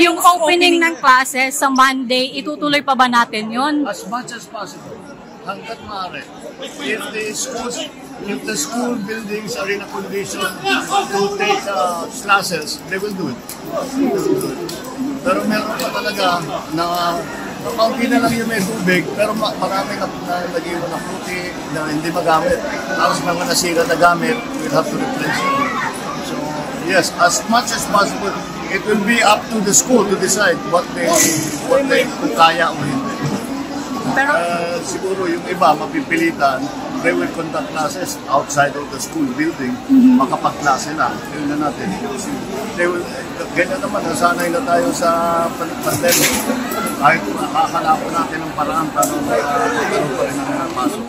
yung opening ng classes sa Monday, itutuloy pa ba natin yun? As much as possible. Hanggat maaari. If the school buildings are in a condition to take classes, they will do it. Pero meron pa talaga na kaunti na lang yung may tubig, pero marami na nag-iwan na puti na hindi magamit. Tapos mga nasira na gamit, we'll have to replace it. So, yes, as much as possible, it will be up to the school to decide what they kung kaya o hindi. Pero siguro yung iba mapipilitan, they will conduct classes outside of the school building, makapag-klase na. Yun na natin. Ganyan naman, nasanay na tayo sa pandemic. Kahit nakakala ko natin ang paraan para magkaroon pa rin ang pasok.